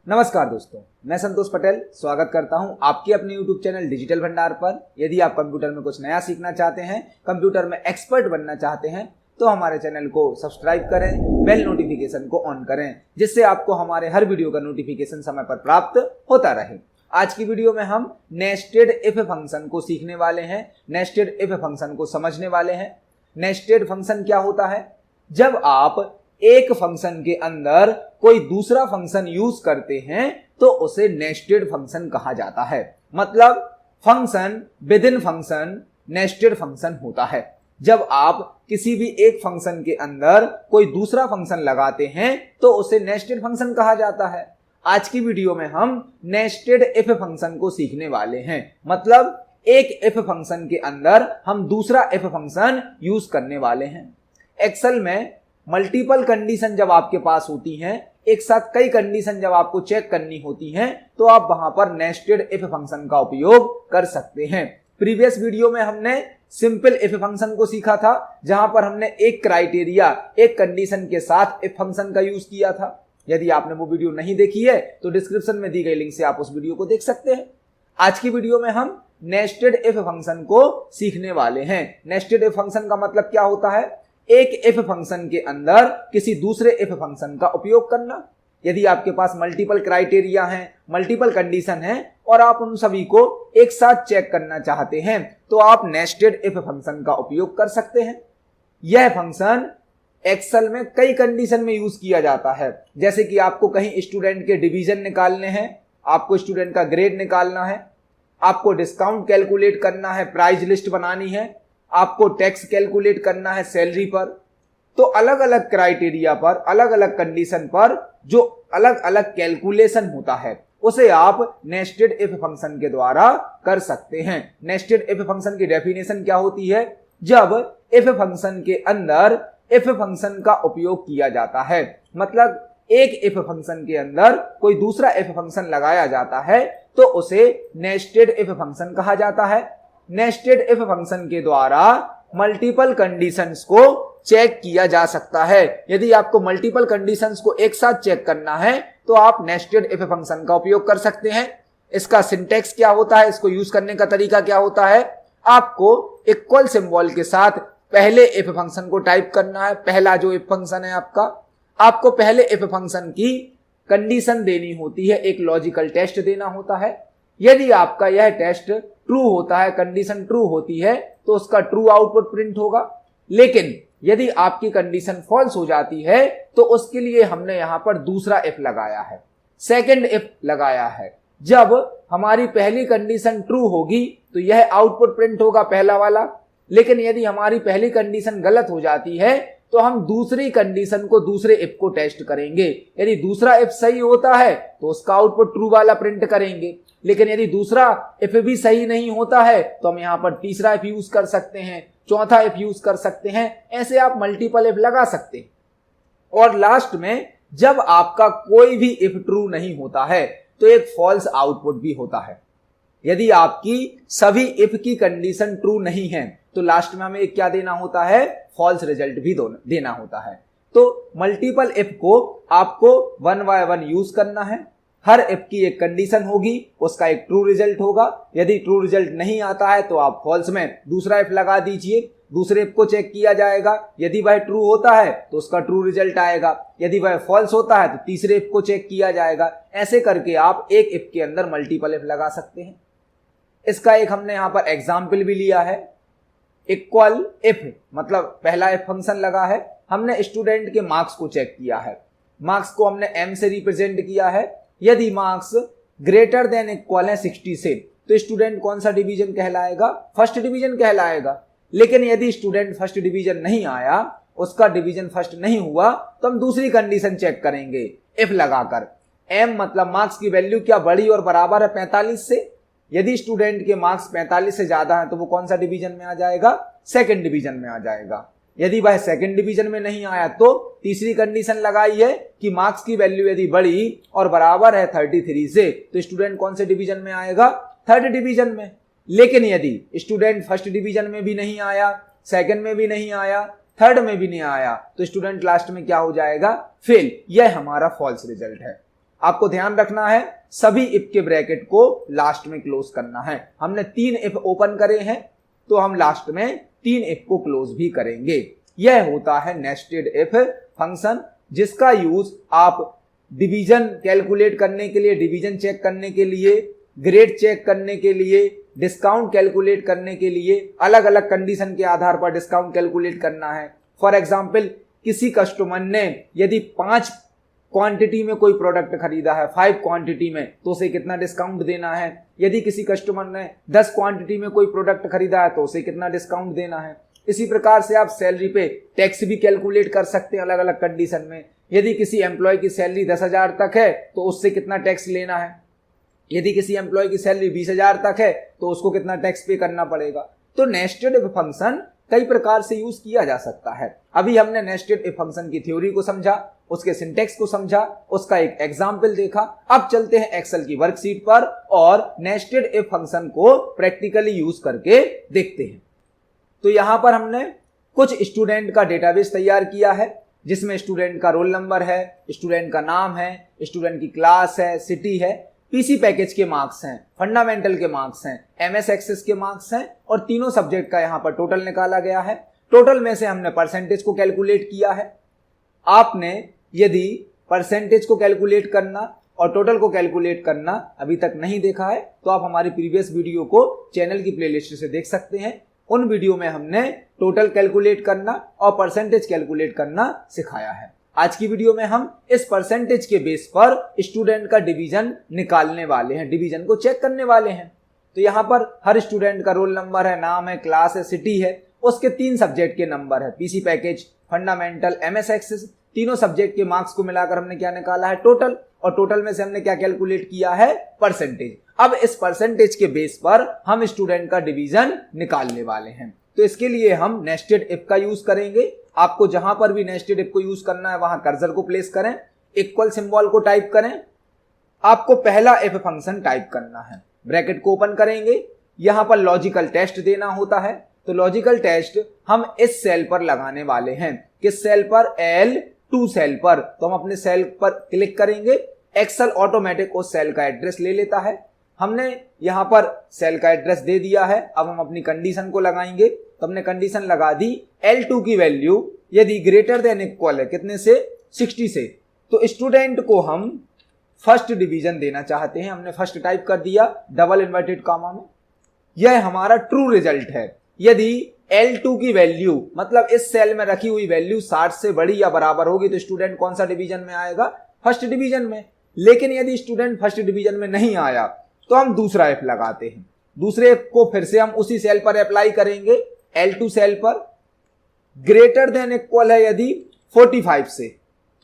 नमस्कार दोस्तों, मैं संतोष पटेल स्वागत करता हूं आपके अपने YouTube चैनल डिजिटल भंडार पर। यदि आप कंप्यूटर में कुछ नया सीखना चाहते हैं, कंप्यूटर में एक्सपर्ट बनना चाहते हैं, तो हमारे चैनल को सब्सक्राइब करें, बेल नोटिफिकेशन को ऑन करें, जिससे आपको हमारे हर वीडियो का नोटिफिकेशन समय पर प्राप्त होता रहे। आज की वीडियो में हम नेस्टेड इफ फंक्शन को सीखने वाले हैं, नेस्टेड इफ फंक्शन को समझने वाले हैं। नेस्टेड फंक्शन क्या होता है? जब आप एक फंक्शन के अंदर कोई दूसरा फंक्शन यूज करते हैं तो उसे नेस्टेड फंक्शन कहा जाता है। मतलब function with in function nested function होता है। जब आप किसी भी एक फंक्शन के अंदर कोई दूसरा फंक्शन लगाते हैं तो उसे नेस्टेड फंक्शन कहा जाता है। आज की वीडियो में हम नेस्टेड इफ फंक्शन को सीखने वाले हैं। मतलब एक इफ फंक्शन के अंदर हम दूसरा इफ फंक्शन यूज करने वाले हैं। एक्सेल में मल्टीपल कंडीशन जब आपके पास होती हैं, एक साथ कई कंडीशन जब आपको चेक करनी होती हैं, तो आप वहां पर नेस्टेड इफ फंक्शन का उपयोग कर सकते हैं। प्रीवियस वीडियो में हमने सिंपल इफ फंक्शन को सीखा था, जहां पर हमने एक क्राइटेरिया, एक कंडीशन के साथ इफ फंक्शन का यूज किया था। यदि आपने वो वीडियो नहीं देखी है तो डिस्क्रिप्शन में दी गई लिंक से आप उस वीडियो को देख सकते हैं। आज की वीडियो में हम नेस्टेड इफ फंक्शन को सीखने वाले हैं। नेस्टेड इफ फंक्शन का मतलब क्या होता है? एक इफ फंक्शन के अंदर किसी दूसरे इफ फंक्शन का उपयोग करना। यदि आपके पास मल्टीपल क्राइटेरिया हैं, मल्टीपल कंडीशन हैं और आप उन सभी को एक साथ चेक करना चाहते हैं, तो आप नेस्टेड इफ फंक्शन का उपयोग कर सकते हैं। यह फंक्शन एक्सेल में कई कंडीशन में यूज किया जाता है। जैसे कि आपको कहीं स्टूडेंट के डिवीजन निकालने हैं, आपको स्टूडेंट का ग्रेड निकालना है, आपको डिस्काउंट कैलकुलेट करना है, प्राइस लिस्ट बनानी है, आपको टैक्स कैलकुलेट करना है सैलरी पर। तो अलग अलग क्राइटेरिया पर, अलग अलग कंडीशन पर जो अलग अलग कैलकुलेशन होता है, उसे आप नेस्टेड इफ फंक्शन के द्वारा कर सकते हैं। नेस्टेड इफ फंक्शन की डेफिनेशन क्या होती है? जब इफ फंक्शन के अंदर इफ फंक्शन का उपयोग किया जाता है, मतलब एक इफ फंक्शन के अंदर कोई दूसरा इफ फंक्शन लगाया जाता है, तो उसे नेस्टेड इफ फंक्शन कहा जाता है। नेस्टेड इफ फंक्शन के द्वारा मल्टीपल कंडीशंस को चेक किया जा सकता है। यदि आपको मल्टीपल कंडीशंस को एक साथ चेक करना है तो आप नेस्टेड इफ फंक्शन का उपयोग कर सकते हैं। इसका सिंटैक्स क्या होता है, इसको यूज करने का तरीका क्या होता है? आपको इक्वल सिंबल के साथ पहले इफ फंक्शन को टाइप करना है। पहला जो इफ फंक्शन है आपको पहले इफ फंक्शन की कंडीशन देनी होती है, एक लॉजिकल टेस्ट देना होता है। यदि आपका यह टेस्ट ट्रू होता है, कंडीशन ट्रू होती है, तो उसका ट्रू आउटपुट प्रिंट होगा। लेकिन यदि आपकी कंडीशन फॉल्स हो जाती है तो उसके लिए हमने यहां पर दूसरा इफ लगाया है, सेकंड इफ लगाया है। जब हमारी पहली कंडीशन ट्रू होगी तो यह आउटपुट प्रिंट होगा, पहला वाला। लेकिन यदि हमारी पहली कंडीशन गलत हो जाती है तो हम दूसरी कंडीशन को, दूसरे इफ को टेस्ट करेंगे। यदि दूसरा इफ सही होता है तो उसका आउटपुट ट्रू वाला प्रिंट करेंगे। लेकिन यदि दूसरा इफ भी सही नहीं होता है तो हम यहां पर तीसरा इफ यूज कर सकते हैं, चौथा इफ यूज कर सकते हैं। ऐसे आप मल्टीपल इफ लगा सकते हैं। और लास्ट में जब आपका कोई भी इफ ट्रू नहीं होता है तो एक फॉल्स आउटपुट भी होता है। यदि आपकी सभी इफ की कंडीशन ट्रू नहीं है तो लास्ट में हमें क्या देना होता है? फॉल्स रिजल्ट भी देना होता है। तो मल्टीपल इफ को आपको वन बाय वन यूज करना है। हर इफ की एक कंडीशन होगी, उसका एक ट्रू रिजल्ट होगा। यदि ट्रू रिजल्ट नहीं आता है तो आप फॉल्स में दूसरा इफ लगा दीजिए, दूसरे इफ को चेक किया जाएगा। यदि वह ट्रू होता है तो उसका ट्रू रिजल्ट आएगा, यदि वह फॉल्स होता है तो तीसरे इफ को चेक किया जाएगा। ऐसे करके आप एक इफ के अंदर मल्टीपल इफ लगा सकते हैं। इसका एक हमने यहां पर एग्जाम्पल भी लिया है। इक्वल इफ मतलब पहला इफ फंक्शन लगा है, हमने स्टूडेंट के मार्क्स को चेक किया है। मार्क्स को हमने m से रिप्रेजेंट किया है। यदि मार्क्स ग्रेटर देन इक्वल है 60 से तो स्टूडेंट कौन सा डिवीजन कहलाएगा? फर्स्ट डिवीजन कहलाएगा। लेकिन यदि स्टूडेंट फर्स्ट डिवीजन नहीं आया, उसका डिवीजन फर्स्ट नहीं हुआ, तो हम दूसरी कंडीशन चेक करेंगे इफ लगाकर। m मतलब मार्क्स की वैल्यू क्या बड़ी और बराबर है 45 से। यदि स्टूडेंट के मार्क्स 45 से ज्यादा है तो वो कौन सा डिवीजन में आ जाएगा? सेकंड डिवीजन में आ जाएगा। यदि वह सेकंड डिवीजन में नहीं आया तो तीसरी कंडीशन लगाई है कि मार्क्स की वैल्यू यदि बड़ी और बराबर है 33 से तो स्टूडेंट कौन से डिवीजन में आएगा? थर्ड डिवीजन में। लेकिन यदि स्टूडेंट फर्स्ट डिवीजन में भी नहीं आया, सेकंड में भी नहीं आया, थर्ड में भी नहीं आया तो स्टूडेंट लास्ट में क्या हो जाएगा? फेल। यह हमारा फॉल्स रिजल्ट है। आपको ध्यान रखना है सभी इफ के ब्रैकेट को लास्ट में क्लोज करना है। हमने 3 इफ ओपन करे हैं तो हम लास्ट में 3 इफ को क्लोज भी करेंगे। यह होता है नेस्टेड इफ फंक्शन, जिसका यूज आप डिवीजन कैलकुलेट करने के लिए, डिवीजन चेक करने के लिए, ग्रेड चेक करने के लिए, डिस्काउंट कैलकुलेट करने के लिए, अलग अलग कंडीशन के आधार पर डिस्काउंट कैलकुलेट करना है। फॉर एग्जाम्पल, किसी कस्टमर ने यदि 5 क्वांटिटी में कोई प्रोडक्ट खरीदा है, 5 क्वांटिटी में, तो उसे कितना डिस्काउंट देना है। यदि किसी कस्टमर ने 10 क्वांटिटी में कोई प्रोडक्ट खरीदा है तो उसे कितना डिस्काउंट देना है। इसी प्रकार से आप सैलरी पे टैक्स भी कैलकुलेट कर सकते हैं अलग अलग कंडीशन में। यदि किसी एम्प्लॉय की सैलरी 10,000 तक है तो उससे कितना टैक्स लेना है। यदि किसी एम्प्लॉय की सैलरी 20,000 तक है तो उसको कितना टैक्स पे करना पड़ेगा। तो नेस्टेड इफ फंक्शन कई प्रकार से यूज किया जा सकता है। अभी हमने नेस्टेड इफ फंक्शन की थ्योरी को समझा, उसके सिंटेक्स को समझा, उसका एक एग्जाम्पल देखा। अब चलते हैं एक्सेल की वर्कशीट पर और नेस्टेड इफ फंक्शन को प्रैक्टिकली यूज करके देखते हैं। तो यहां पर हमने कुछ स्टूडेंट का डेटाबेस तैयार किया है, जिसमें स्टूडेंट का रोल नंबर है, स्टूडेंट का नाम है, स्टूडेंट की क्लास है, सिटी है, पीसी पैकेज के मार्क्स हैं, फंडामेंटल के मार्क्स हैं, एमएस एक्सेस के मार्क्स हैं और तीनों सब्जेक्ट का यहां पर टोटल निकाला गया है। टोटल में से हमने परसेंटेज को कैलकुलेट किया है। आपने यदि परसेंटेज को कैलकुलेट करना और टोटल को कैलकुलेट करना अभी तक नहीं देखा है तो आप हमारी प्रीवियस वीडियो को चैनल की प्लेलिस्ट से देख सकते हैं। उन वीडियो में हमने टोटल कैलकुलेट करना और परसेंटेज कैलकुलेट करना सिखाया है। आज की वीडियो में हम इस परसेंटेज के बेस पर स्टूडेंट का डिवीजन निकालने वाले हैं, डिवीजन को चेक करने वाले हैं। तो यहाँ पर हर स्टूडेंट का रोल नंबर है, नाम है, क्लास है, सिटी है, उसके 3 सब्जेक्ट के नंबर है, PC package, fundamental, MS Access, तीनों सब्जेक्ट के मार्क्स को मिलाकर हमने क्या निकाला है, टोटल। और टोटल में से हमने क्या कैलकुलेट किया है, परसेंटेज। अब इस परसेंटेज के बेस पर हम स्टूडेंट का डिवीजन निकालने वाले हैं। तो इसके लिए हम नेस्टेड इफ का यूज करेंगे। आपको जहां पर भी नेस्टेड इफ को यूज करना है वहां कर्सर को प्लेस करें, इक्वल सिंबल को टाइप करें। आपको पहला इफ फंक्शन टाइप करना है, ब्रैकेट को ओपन करेंगे, यहां पर लॉजिकल टेस्ट देना होता है। तो लॉजिकल टेस्ट हम इस सेल पर लगाने वाले हैं। किस सेल पर, L2 सेल पर। तो हम अपने सेल पर क्लिक करेंगे, एक्सेल ऑटोमेटिक उस सेल का एड्रेस ले लेता है। हमने यहां पर सेल का एड्रेस दे दिया है। अब हम अपनी कंडीशन को लगाएंगे। तो हमने कंडीशन लगा दी, L2 की वैल्यू यदि ग्रेटर देन इक्वल है कितने से, 60 से, तो स्टूडेंट को हम फर्स्ट डिवीजन देना चाहते हैं। हमने फर्स्ट टाइप कर दिया डबल इन्वर्टेड कॉमा में। यह हमारा ट्रू रिजल्ट है। यदि L2 की वैल्यू मतलब इस सेल में रखी हुई वैल्यू 60 से बड़ी या बराबर होगी तो स्टूडेंट कौन सा डिवीजन में आएगा, फर्स्ट डिवीजन में। लेकिन यदि स्टूडेंट फर्स्ट डिवीजन में नहीं आया तो हम दूसरा इफ लगाते हैं। दूसरे इफ को फिर से हम उसी सेल पर अप्लाई करेंगे, L2 सेल पर। ग्रेटर देन इक्वल है यदि 45 से,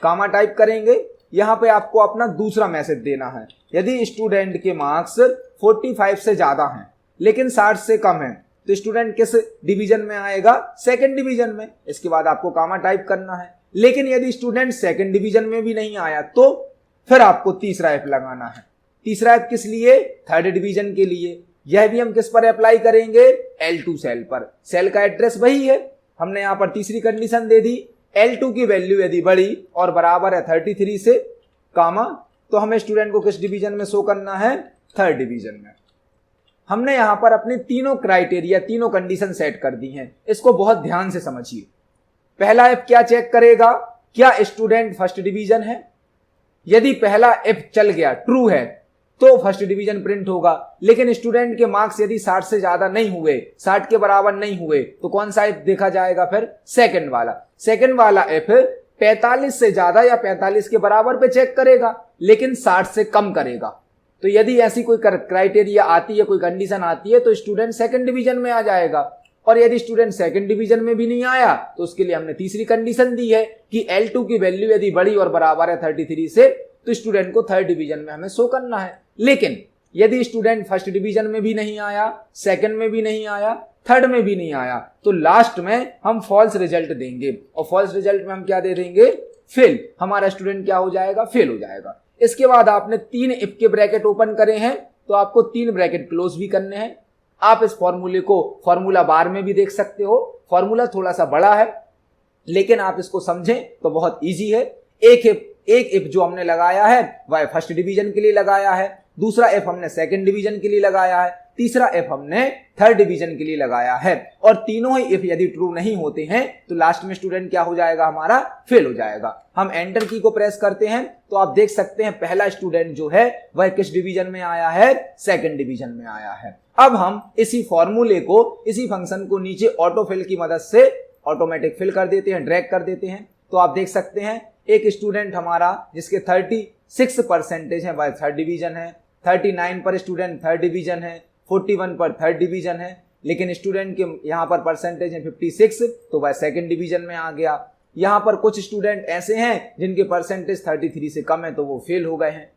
कामा टाइप करेंगे। यहां पे आपको अपना दूसरा मैसेज देना है। यदि स्टूडेंट के मार्क्स 45 से ज्यादा हैं लेकिन 60 से कम है तो स्टूडेंट किस डिवीजन में आएगा, सेकंड डिवीजन में। इसके बाद आपको कामा टाइप करना है। लेकिन यदि स्टूडेंट सेकंड डिवीजन में भी नहीं आया तो फिर आपको तीसरा इफ लगाना है। तीसरा इफ किस लिए, थर्ड डिवीजन के लिए। यह भी हम किस पर अप्लाई करेंगे, L2 सेल पर। सेल का एड्रेस वही है। हमने यहां पर तीसरी कंडीशन दे दी, L2 की वैल्यू यदि बड़ी और बराबर है 33 से, कामा, तो हमें स्टूडेंट को किस डिवीजन में शो करना है, थर्ड डिवीजन में। हमने यहां पर अपने तीनों क्राइटेरिया, तीनों कंडीशन सेट कर दी हैं। इसको बहुत ध्यान से समझिए। पहला इफ क्या चेक करेगा, क्या स्टूडेंट फर्स्ट डिवीजन है। यदि पहला इफ चल गया, ट्रू है, तो फर्स्ट डिवीजन प्रिंट होगा। लेकिन स्टूडेंट के मार्क्स यदि 60 से ज्यादा नहीं हुए, 60 के बराबर नहीं हुए, तो कौन सा इफ देखा जाएगा, फिर सेकंड वाला। सेकंड वाला इफ 45 से ज्यादा या 45 के बराबर पे चेक करेगा लेकिन 60 से कम करेगा। तो यदि ऐसी कोई क्राइटेरिया आती है, कोई कंडीशन आती है, तो स्टूडेंट सेकंड डिवीजन में आ जाएगा। और यदि स्टूडेंट सेकंड डिवीजन में भी नहीं आया तो उसके लिए हमने तीसरी कंडीशन दी है कि L2 की वैल्यू यदि बड़ी और बराबर है 33 से, तो स्टूडेंट को थर्ड डिवीजन में हमें शो करना है। लेकिन यदि स्टूडेंट फर्स्ट डिवीजन में भी नहीं आया, सेकंड में भी नहीं आया, थर्ड में भी नहीं आया, तो लास्ट में हम फॉल्स रिजल्ट देंगे। और फॉल्स रिजल्ट में हम क्या दे देंगे, फेल। हमारा स्टूडेंट क्या हो जाएगा, फेल हो जाएगा। इसके बाद आपने 3 इफ के ब्रैकेट ओपन करे हैं तो आपको 3 ब्रैकेट क्लोज भी करने हैं। आप इस फॉर्मूले को फॉर्मूला बार में भी देख सकते हो। फॉर्मूला थोड़ा सा बड़ा है लेकिन आप इसको समझें तो बहुत इजी है। एक इफ एक इफ जो हमने लगाया है वह फर्स्ट डिवीजन के लिए लगाया है, दूसरा इफ हमने सेकंड डिवीजन के लिए लगाया है, तीसरा इफ हमने थर्ड डिवीजन के लिए लगाया है। और तीनों ही इफ यदि ट्रू नहीं होते हैं तो लास्ट में स्टूडेंट क्या हो जाएगा, हमारा फेल हो जाएगा। हम एंटर की को प्रेस करते हैं तो आप देख सकते हैं पहला स्टूडेंट जो है वह किस डिवीजन में आया है, सेकंड डिवीजन में आया है। अब हम इसी फॉर्मूले को, इसी फंक्शन को नीचे ऑटो फिल की मदद से ऑटोमेटिक फिल कर देते हैं, ड्रैग कर देते हैं। तो आप देख सकते हैं एक स्टूडेंट हमारा जिसके 36% है वह थर्ड डिवीजन है, 39 पर स्टूडेंट थर्ड डिवीजन है, 41 पर थर्ड डिवीजन है, लेकिन स्टूडेंट के यहाँ पर परसेंटेज है 56 तो वह सेकंड डिवीजन में आ गया। यहाँ पर कुछ स्टूडेंट ऐसे हैं जिनके परसेंटेज 33 से कम है तो वो फेल हो गए हैं।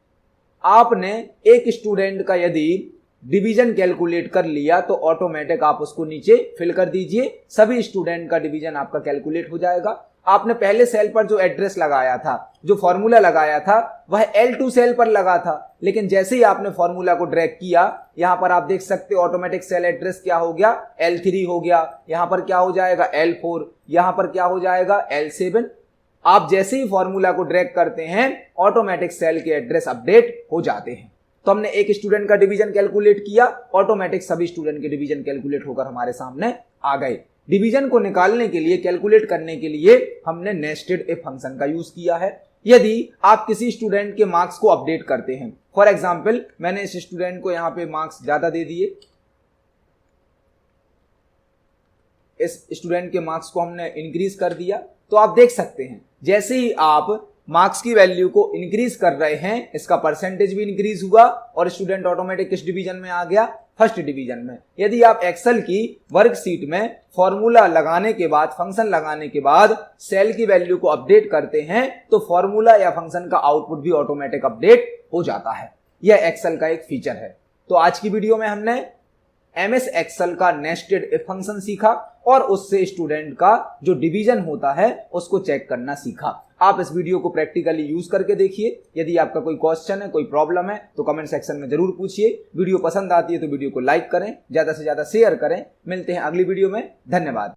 आपने एक स्टूडेंट का यदि डिवीजन कैलकुलेट कर लिया तो ऑटोमेटिक आप उसको नीचे फिल कर दीजिए, सभी स्टूडेंट का डिवीजन आपका कैलकुलेट हो जाएगा। आपने पहले सेल पर जो एड्रेस लगाया था, जो फॉर्मूला लगाया था वह L2 सेल पर लगा था, लेकिन जैसे ही आपने फॉर्मूला को ड्रैग किया यहां पर आप देख सकते हो ऑटोमेटिक सेल एड्रेस क्या हो गया, L3 हो गया, यहां पर क्या हो जाएगा L4, यहां पर क्या हो जाएगा L7। आप जैसे ही फॉर्मूला को ड्रैग करते हैं ऑटोमेटिक सेल के एड्रेस अपडेट हो जाते हैं। तो हमने एक स्टूडेंट का डिवीजन कैलकुलेट किया, ऑटोमेटिक सभी स्टूडेंट के डिवीजन कैलकुलेट होकर हमारे सामने आ गए। डिवीजन को निकालने के लिए, कैलकुलेट करने के लिए हमने नेस्टेड इफ फंक्शन का यूज किया है। यदि आप किसी स्टूडेंट के मार्क्स को अपडेट करते हैं, फॉर एग्जांपल मैंने इस स्टूडेंट को यहां पे मार्क्स ज्यादा दे दिए, इस स्टूडेंट के मार्क्स को हमने इंक्रीज कर दिया, तो आप देख सकते हैं जैसे ही आप मार्क्स की वैल्यू को इंक्रीज कर रहे हैं इसका परसेंटेज भी इंक्रीज हुआ और स्टूडेंट ऑटोमेटिक किस डिवीजन में आ गया, फर्स्ट डिवीजन में। यदि आप एक्सेल की वर्कशीट में फॉर्मूला लगाने के बाद, फंक्शन लगाने के बाद सेल की वैल्यू को अपडेट करते हैं तो फॉर्मूला या फंक्शन का आउटपुट भी ऑटोमेटिक अपडेट हो जाता है। यह एक्सेल का एक फीचर है। तो आज की वीडियो में हमने MS एक्सेल का नेस्टेड इफ फंक्शन सीखा और उससे स्टूडेंट का जो डिवीजन होता है उसको चेक करना सीखा। आप इस वीडियो को प्रैक्टिकली यूज करके देखिए। यदि आपका कोई क्वेश्चन है, कोई प्रॉब्लम है तो कमेंट सेक्शन में जरूर पूछिए। वीडियो पसंद आती है तो वीडियो को लाइक करें, ज्यादा से ज्यादा शेयर करें। मिलते हैं अगली वीडियो में, धन्यवाद।